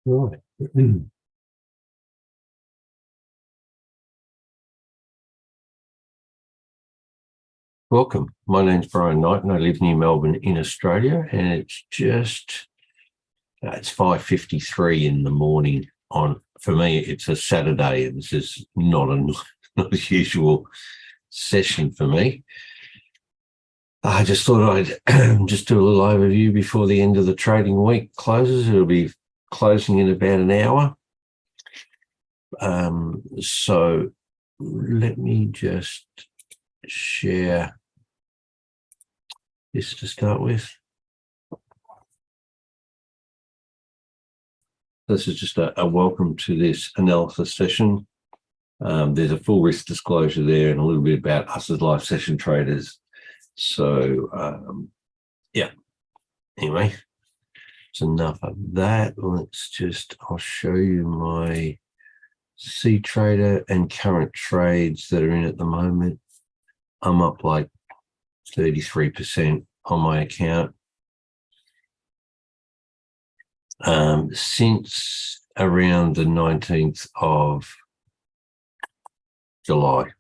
Right. Welcome. My name's Brian Knight and I live near Melbourne in Australia, and it's just it's 5:53 in the morning for me. It's a Saturday, and this is not not a usual session for me. I just thought I'd just do a little overview before the end of the trading week closes. It'll be closing in about an hour. So let me just share this to start with. This is just a welcome to this analysis session. There's a full risk disclosure there and a little bit about us as live session traders. So, yeah, anyway, it's enough of that. I'll show you my C trader and current trades that are in at the moment. I'm up like 33% on my account. Since around the 19th of July.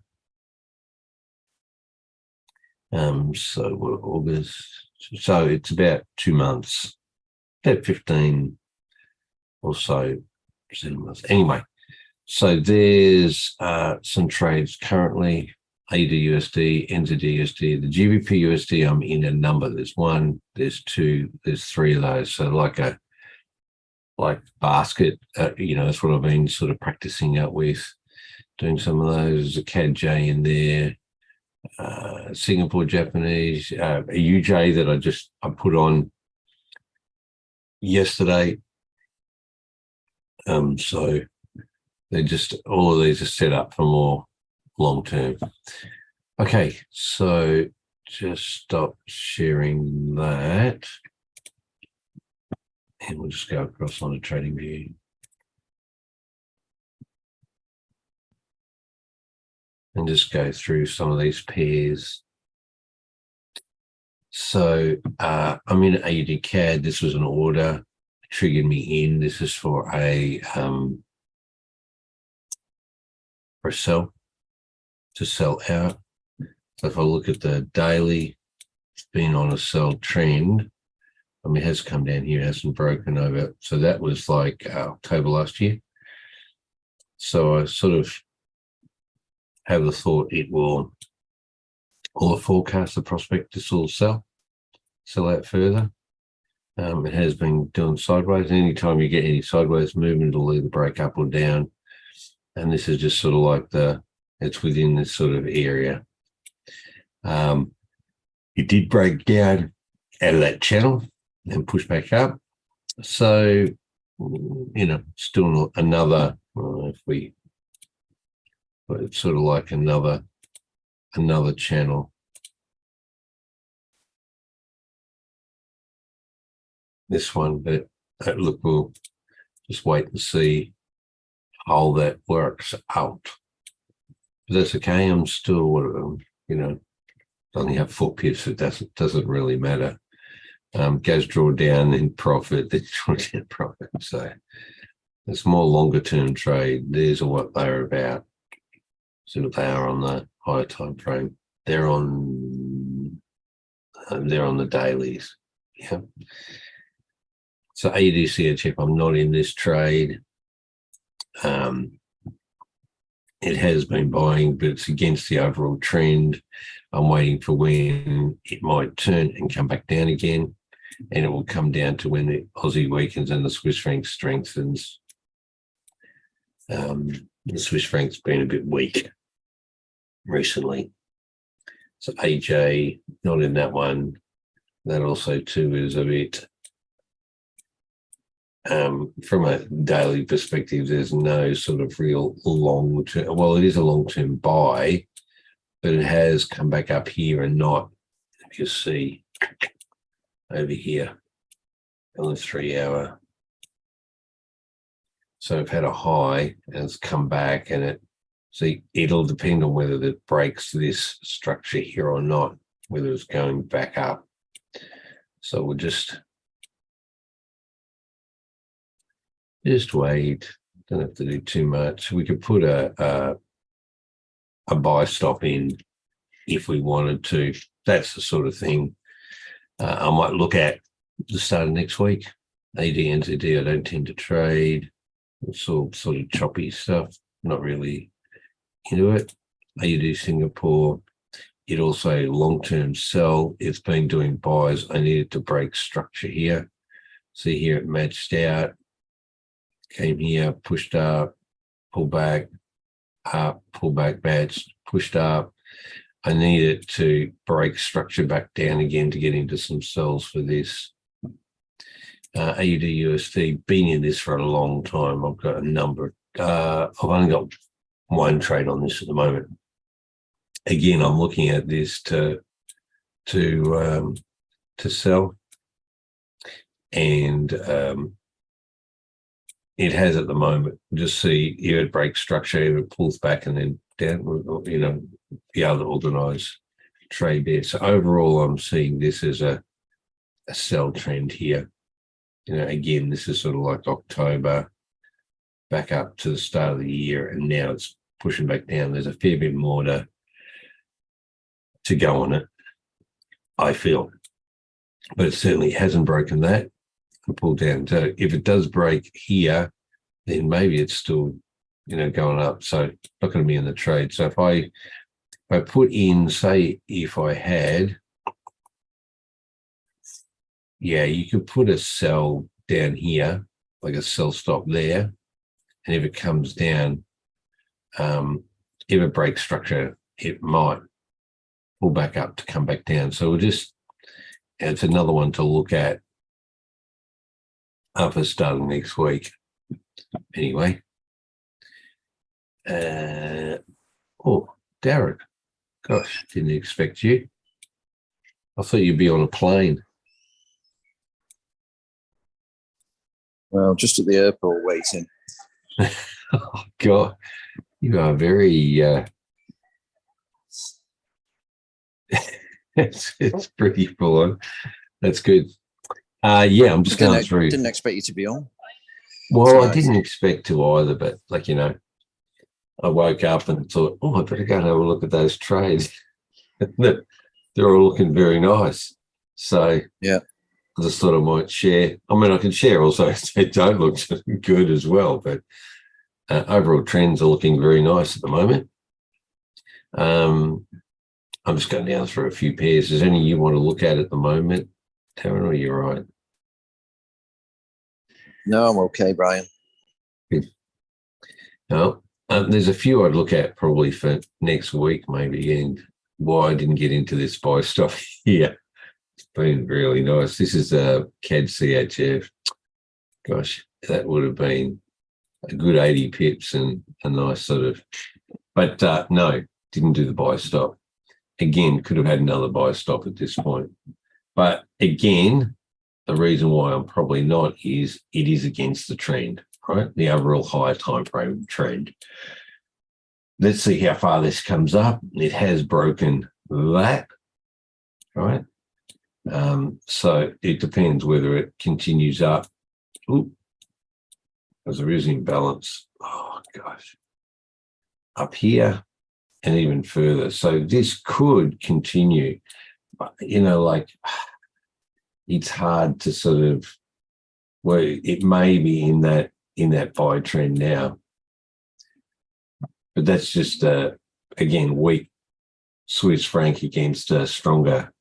So we're August. So it's about 2 months, about 15 or so. Anyway, so there's some trades currently. AUD/USD, NZD/USD, the GBP/USD. I'm in a number. There's one, there's two, there's three of those. So like basket, that's what I've been sort of practicing out with, doing some of those. A CAD-J in there, Singapore Japanese, a UJ that I put on yesterday. So they're just, all of these are set up for more long term. Okay, so just stop sharing that. And we'll just go across on a trading view. And just go through some of these pairs. So I'm in AUD CAD. This was an order, triggered me in. This is for a sell, to sell out. So if I look at the daily, it's been on a sell trend. I mean, it has come down here, it hasn't broken over. So that was like October last year. So I sort of have the thought it will, or the forecast, the prospect, this will sell out further. It has been doing sideways. Anytime you get any sideways movement, it'll either break up or down. And this is just sort of like it's within this sort of area. It did break down out of that channel and push back up. So, still another, it's sort of like another channel. This one, but look, we'll just wait and see how that works out. But that's okay. I'm still, only have 4 pips. It doesn't really matter. Goes draw down in profit, then draw down profit. So it's more longer term trade. These are what they're about. So they are on the higher time frame. They're on the dailies. Yeah. So AUD/CHF, I'm not in this trade. It has been buying, but it's against the overall trend. I'm waiting for when it might turn and come back down again. And it will come down to when the Aussie weakens and the Swiss franc strengthens. The Swiss franc's been a bit weak recently. So AJ, not in that one. That also too is a bit, from a daily perspective, there's no sort of real long-term, well, it is a long-term buy, but it has come back up here and not, if you see, over here on the 3 hour. So I've had a high and it's come back, and it'll depend on whether it breaks this structure here or not, whether it's going back up. So we'll just Just wait. Don't have to do too much. We could put a buy stop in if we wanted to. That's the sort of thing I might look at the start of next week. AD, NZD, I don't tend to trade. It's all sort of choppy stuff. Not really into it. AUD Singapore, it also long-term sell. It's been doing buys. I needed to break structure here. See here it matched out. Came here, pushed up, pull back, up, pull back, matched, pushed up. I needed to break structure back down again to get into some sells for this. AUD USD, been in this for a long time. I've got a number. I've only got one trade on this at the moment. Again, I'm looking at this to sell, and it has at the moment. Just see if it breaks structure, if it pulls back and then down, you know, be able to organize trade there. So overall, I'm seeing this as a sell trend here. You know, again, this is sort of like October back up to the start of the year, and now it's pushing back down. There's a fair bit more to go on it, I feel, but it certainly hasn't broken that and pulled down. So if it does break here, then maybe it's still, you know, going up. So not going to be in the trade. So if I put in, say, if I had, yeah, you could put a sell down here, like a sell stop there, and if it comes down, if it breaks structure, it might pull back up to come back down. So we'll just, it's another one to look at for starting next week. Anyway, oh, Derek, gosh, didn't expect you. I thought you'd be on a plane. Well, just at the airport waiting. Oh, God, you are very, it's pretty full on. That's good. Yeah, I'm just going through. Didn't expect you to be on. Well, I didn't expect to either, but like, you know, I woke up and thought, oh, I better go and have a look at those trades. They're all looking very nice. So yeah, I just thought I might share. I mean, I can share also if they don't look good as well, but overall trends are looking very nice at the moment. I'm just going down through a few pairs. Is there any you want to look at the moment, Taryn, or you're right? No, I'm okay, Brian. Good. No, there's a few I'd look at probably for next week, maybe, and why I didn't get into this buy stuff here. It's been really nice. This is a CAD CHF. Gosh, that would have been a good 80 pips and a nice sort of, but no, didn't do the buy stop. Again, could have had another buy stop at this point. But again, the reason why I'm probably not is it is against the trend, right? The overall higher time frame trend. Let's see how far this comes up. It has broken that, right? So it depends whether it continues up. Ooh, as there is imbalance. Oh, gosh. Up here and even further. So this could continue. You know, like, it's hard to sort of, well, it may be in that buy trend now, but that's just again, weak Swiss franc against a stronger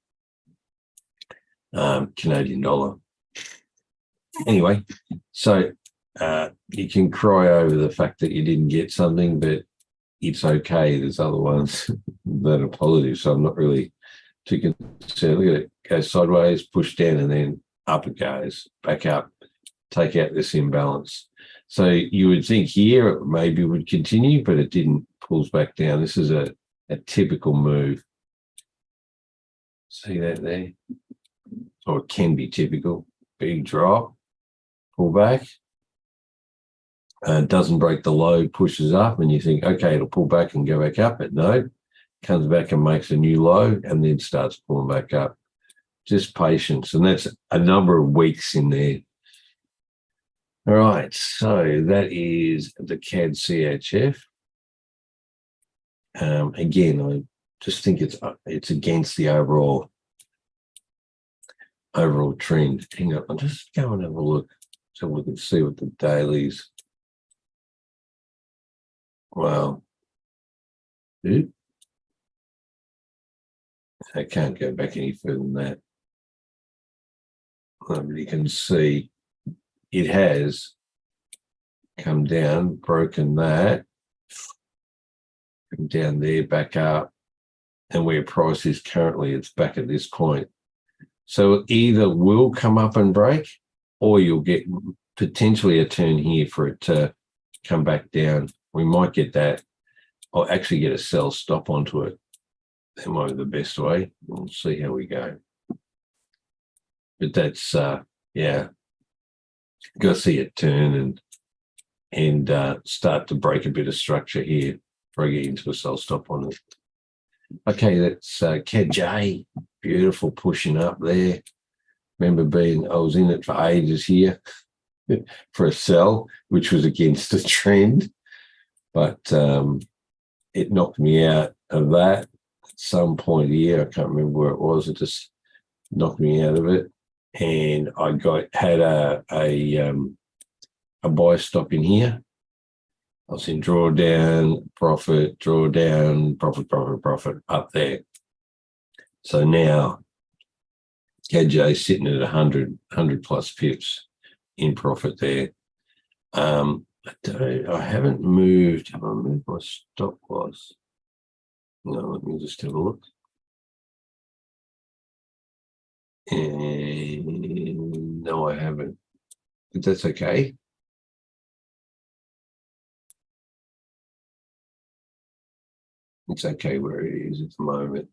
Canadian dollar. Anyway, so you can cry over the fact that you didn't get something, but it's okay. There's other ones that are positive, so I'm not really too concerned. Look at it, go sideways, push down, and then up it goes, back up, take out this imbalance. So you would think here it maybe would continue, but it didn't, pulls back down. This is a typical move. See that there? Or it can be typical. Big drop, pull back, doesn't break the low, pushes up, and you think, okay, it'll pull back and go back up, but no, comes back and makes a new low and then starts pulling back up. Just patience, and that's a number of weeks in there. All right, so that is the CAD CHF. Again, I just think it's against the overall trend. Hang on, I'll just go and have a look so we can see what the dailies. Well, I can't go back any further than that. But you can see it has come down, broken that, come down there, back up, and where price is currently, it's back at this point. So it either will come up and break, or you'll get potentially a turn here for it to come back down. We might get that, or actually get a sell stop onto it. That might be the best way. We'll see how we go. But that's yeah, got to see it turn and start to break a bit of structure here before I get into a sell stop on it. Okay, that's CAD-J, beautiful pushing up there. Remember I was in it for ages here for a sell, which was against the trend, but it knocked me out of that at some point here. I can't remember where it was. It just knocked me out of it, and I had a buy stop in here. I was in drawdown, profit, drawdown, profit up there. So now CAD-J sitting at 100 plus pips in profit there. I haven't moved. Have I moved my stop loss? No, let me just have a look. And no, I haven't. But that's okay. It's okay where it is at the moment.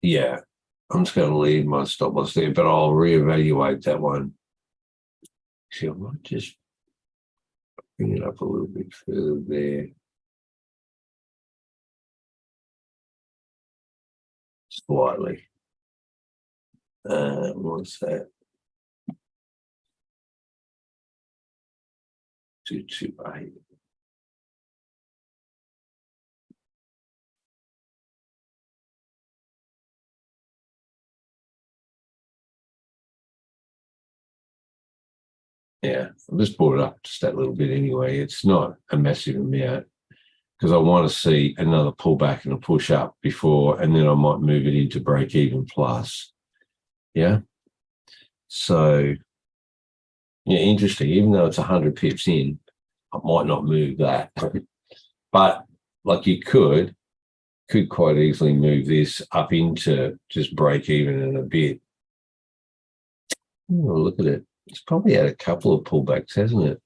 Yeah, I'm just going to leave my stop loss there, but I'll reevaluate that one. See, I might just bring it up a little bit further there. Slightly. What's that? 228. Yeah, I've just brought it up just that little bit anyway. It's not a massive amount because I want to see another pullback and a push up before, and then I might move it into break even plus. Yeah. So, yeah, interesting. Even though it's 100 pips in, I might not move that. But like you could quite easily move this up into just break even in a bit. Oh, look at it. It's probably had a couple of pullbacks, hasn't it?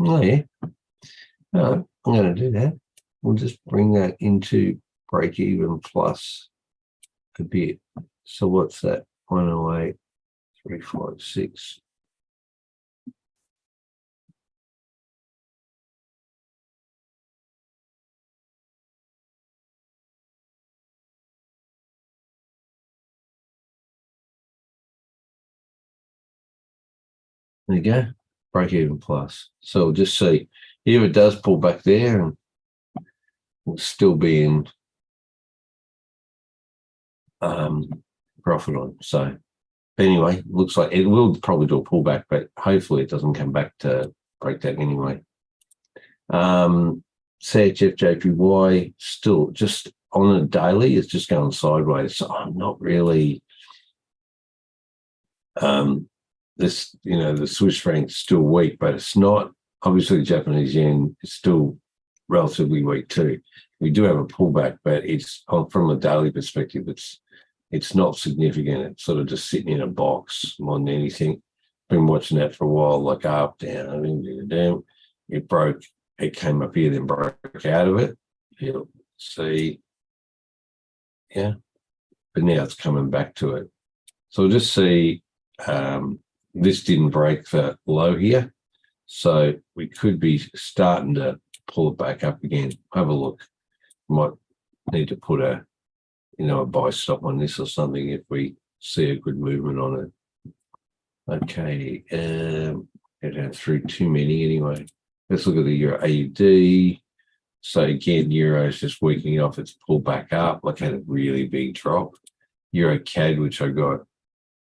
Oh, yeah. No, I'm going to do that. We'll just bring that into break even plus a bit. So what's that? 108, 356. There you go. Break even plus. So we'll just see if it does pull back there, and we'll still be in profit on. So anyway, looks like it will probably do a pullback, but hopefully it doesn't come back to break that anyway. CHF JPY still just on a daily, it's just going sideways. So I'm not really this, the Swiss franc's still weak, but it's not. Obviously, the Japanese yen is still relatively weak too. We do have a pullback, but it's from a daily perspective, it's not significant. It's sort of just sitting in a box more than anything. Been watching that for a while, like up, down, down. It broke. It came up here, then broke out of it. You'll see, yeah. But now it's coming back to it. So we'll just see. This didn't break the low here, so we could be starting to pull it back up again. Have a look. Might need to put a a buy stop on this or something if we see a good movement on it. Okay, it had through too many anyway. Let's look at the Euro AUD. So again, Euro is just weakening off. It's pulled back up, like had a really big drop. Euro CAD, which I got,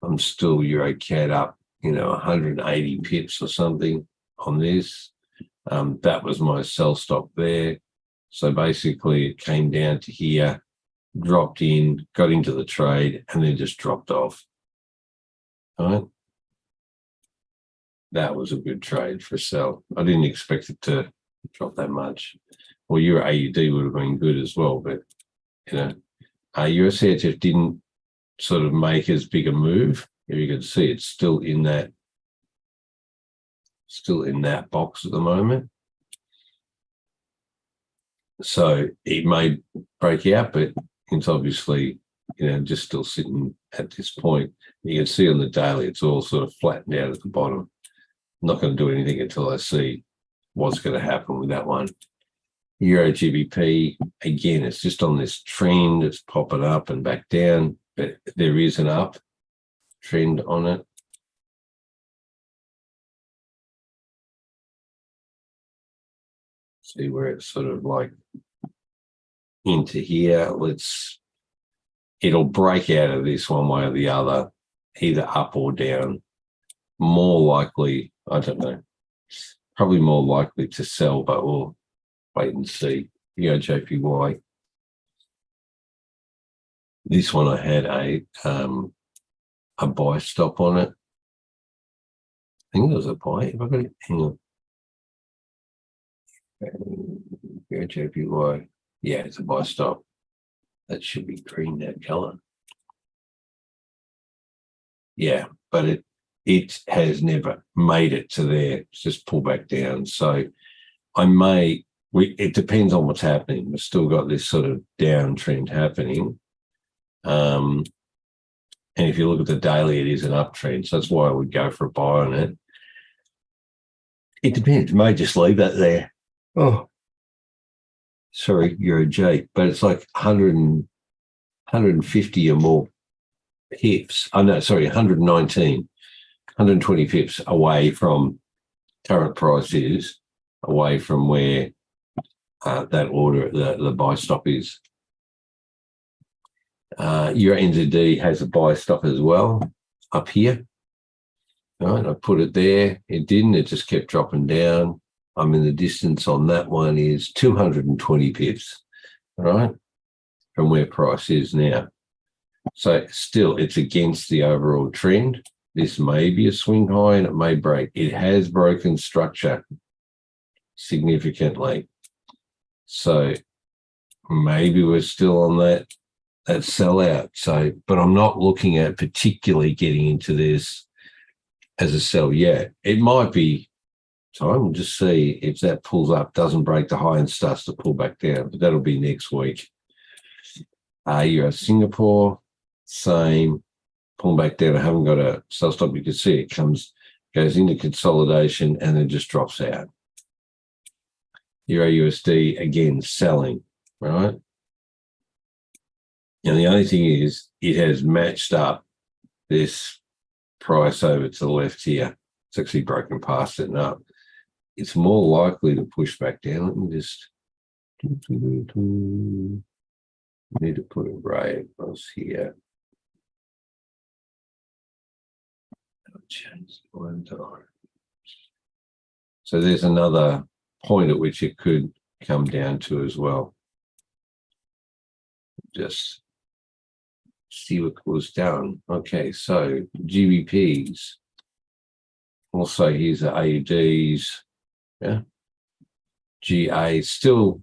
I'm still Euro CAD up, 180 pips or something on this. That was my sell stop there. So basically it came down to here, dropped in, got into the trade, and then just dropped off. All right. That was a good trade for sell. I didn't expect it to drop that much. Well, Euro AUD would have been good as well, but USCHF didn't sort of make as big a move. If you can see, it's still in that box at the moment. So it may break out, but it's obviously, just still sitting at this point. You can see on the daily, it's all sort of flattened out at the bottom. I'm not going to do anything until I see what's going to happen with that one. Euro GBP, again, it's just on this trend. It's popping up and back down, but there is an up trend on it. See where it's sort of like into here. It'll break out of this one way or the other, either up or down. More likely, I don't know, probably more likely to sell, but we'll wait and see. JPY. This one I had a buy stop on it. I think it was a buy. If I got it, hang on. JPY. Yeah, it's a buy stop. That should be green, that color. Yeah, but it has never made it to there. It's just pulled back down. So it depends on what's happening. We've still got this sort of downtrend happening. And if you look at the daily, it is an uptrend. So that's why I would go for a buy on it. It depends. You may just leave that there. Oh, sorry, you're a J, but it's like 150 or more pips. Oh, no, sorry, 120 pips away from current price is, away from where that order, the buy stop is. Euro NZD has a buy stop as well up here. All right, I put it there. It didn't. It just kept dropping down. I mean, the distance on that one is 220 pips, all right, from where price is now. So still, it's against the overall trend. This may be a swing high and it may break. It has broken structure significantly. So maybe we're still on that sellout. So, but I'm not looking at particularly getting into this as a sell yet. It might be time. We'll just see if that pulls up, doesn't break the high and starts to pull back down, but that'll be next week. Euro Singapore, same, pulling back down. I haven't got a sell stop. You can see it goes into consolidation and then just drops out. Euro USD, again, selling, right? And the only thing is it has matched up this price over to the left here. It's actually broken past it and up. It's more likely to push back down. Let me just need to put a ray across here. I'll change the one time. So there's another point at which it could come down to as well. Just see what goes down. Okay, so GBPs. Also, here's the AUDs. Yeah. GA still,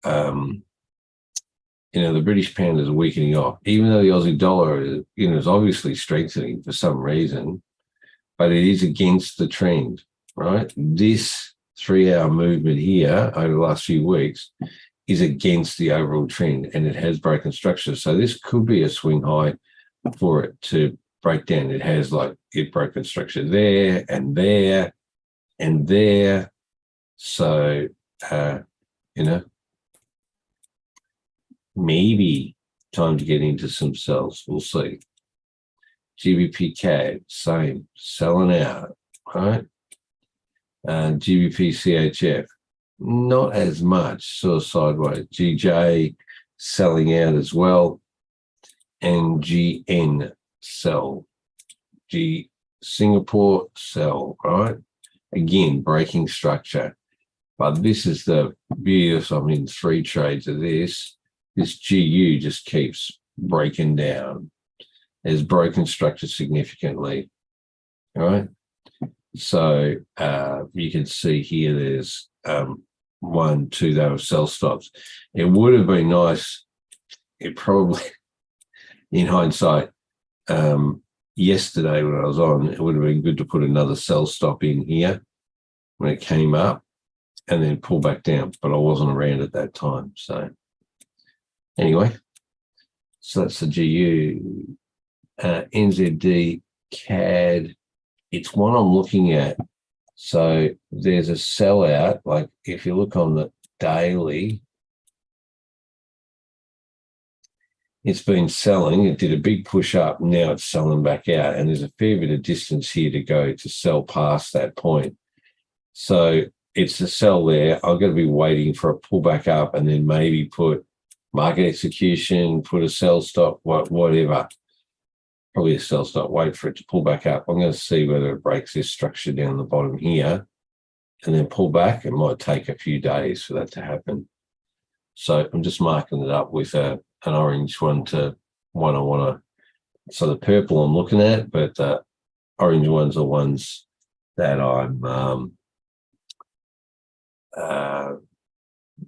the British pound is weakening off, even though the Aussie dollar is obviously strengthening for some reason, but it is against the trend, right? This 3-hour movement here over the last few weeks is against the overall trend, and it has broken structure. So this could be a swing high for it to break down. It has broken structure there and there and there. So, maybe time to get into some sells. We'll see. GBP CAD, same, selling out, right? GBP CHF, not as much, sort of sideways. GJ selling out as well, and GN sell. G Singapore sell, right? Again, breaking structure. But this is the beauty. I'm in 3 trades of this. This GU just keeps breaking down. It's broken structure significantly, right? So you can see here there's 1, 2, they were sell stops. It would have been nice, it probably, in hindsight, yesterday when I was on, it would have been good to put another sell stop in here when it came up and then pull back down, but I wasn't around at that time. So anyway, so that's the GU. NZD CAD, it's one I'm looking at. So there's a sellout, like if you look on the daily, it's been selling, it did a big push up, now it's selling back out, and there's a fair bit of distance here to go to sell past that point. So it's a sell there. I'm going to be waiting for a pullback up and then maybe put market execution, put a sell stop, whatever. Probably a sell stop, wait for it to pull back up. I'm going to see whether it breaks this structure down the bottom here and then pull back. It might take a few days for that to happen. So I'm just marking it up with an orange one I want to. So the purple I'm looking at, but the orange ones are ones that I'm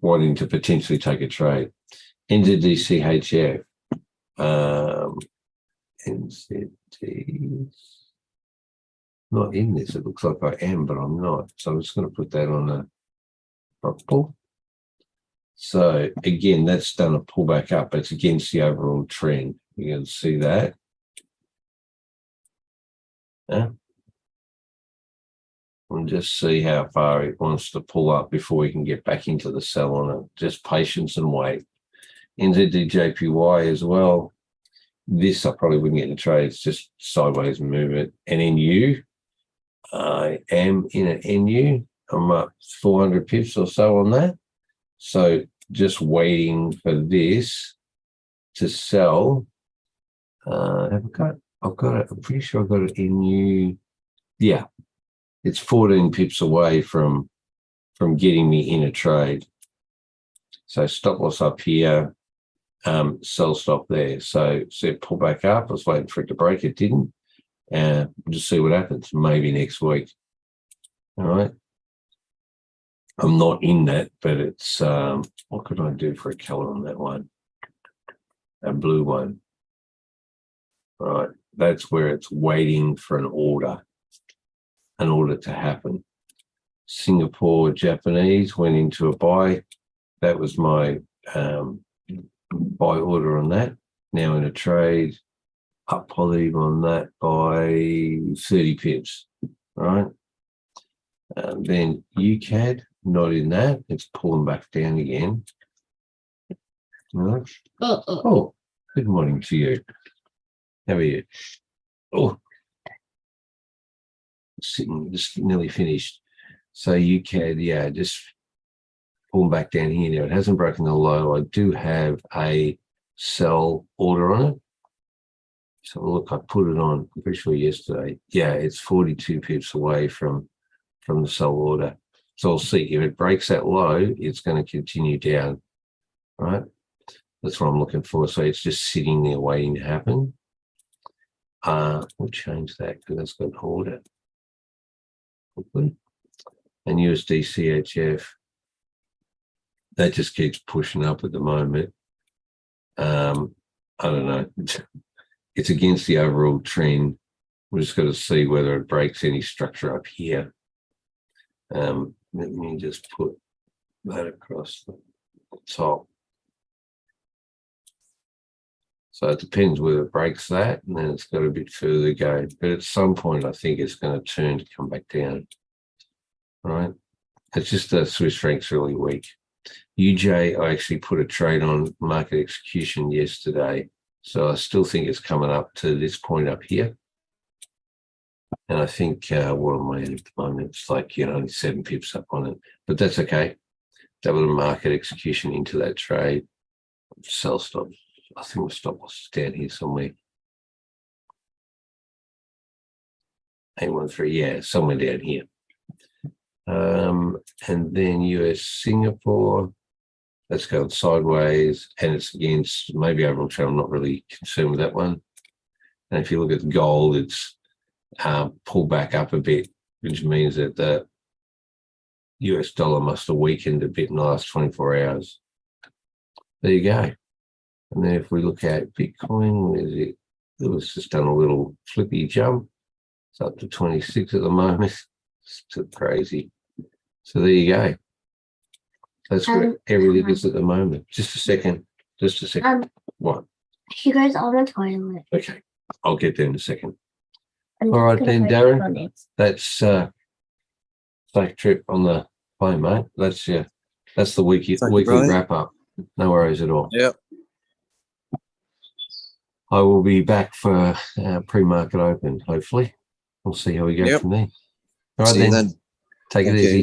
wanting to potentially take a trade. NZD CHF. NZD, not in this. It looks like I am, but I'm not. So I'm just going to put that on a purple. So again, that's done a pullback up. It's against the overall trend. You can see that. Yeah. And just see how far it wants to pull up before we can get back into the sell on it. Just patience and wait. NZD JPY as well. This I probably wouldn't get in a trade. It's just sideways movement. And NU, I am in an NU. I'm up 400 pips or so on that. So just waiting for this to sell. I've got it. I'm pretty sure I've got it in NU. Yeah, it's 14 pips away from getting me in a trade. So stop loss up here. Sell stop there. So pull back up. I was waiting for it to break. It didn't. We'll just see what happens. Maybe next week. All right. I'm not in that, but it's what could I do for a color on that one? A blue one. All right. That's where it's waiting for an order to happen. Singapore Japanese went into a buy. That was my buy order on that. Now in a trade, up positive on that by 30 pips, right? Then UCAD, not in that. It's pulling back down again. Right. Oh, good morning to you. How are you? Oh, sitting, just nearly finished. So UCAD, yeah, just pulling back down here now. It hasn't broken the low. I do have a sell order on it. So look, I put it on, I'm pretty sure yesterday. Yeah, it's 42 pips away from the sell order. So I'll see if it breaks that low, it's going to continue down, right? That's what I'm looking for. So it's just sitting there waiting to happen. We'll change that because that's got an order. Quickly. And USD CHF, that just keeps pushing up at the moment. I don't know. It's against the overall trend. We're just got to see whether it breaks any structure up here. Let me just put that across the top. So it depends whether it breaks that, and then it's got a bit further to go. But at some point, I think it's going to turn to come back down. All right. It's just the Swiss franc's really weak. UJ, I actually put a trade on market execution yesterday. So I still think it's coming up to this point up here. And I think, what am I at the moment? It's like, only 7 pips up on it, but that's okay. That was a market execution into that trade. Sell stop. I think the stop loss is down here somewhere. 813, yeah, somewhere down here. And then US Singapore, that's going sideways, and it's against maybe overall trend. I'm not really concerned with that one. And if you look at gold, it's pulled back up a bit, which means that the US dollar must have weakened a bit in the last 24 hours. There you go. And then if we look at Bitcoin, where is it? It was just done a little flippy jump. It's up to 26 at the moment. It's too crazy. So there you go. That's where everything is at the moment. Just a second. What? She goes on the toilet. Okay. I'll get there in a second. I'm All just right gonna then, put it Darren. on it. That's safe trip on the plane, mate. That's the weekly Brian. wrap up. No worries at all. Yep. I will be back for pre-market open, hopefully. We'll see how we go Yep. from there. All right See you then. then. Take it Thank easy. you.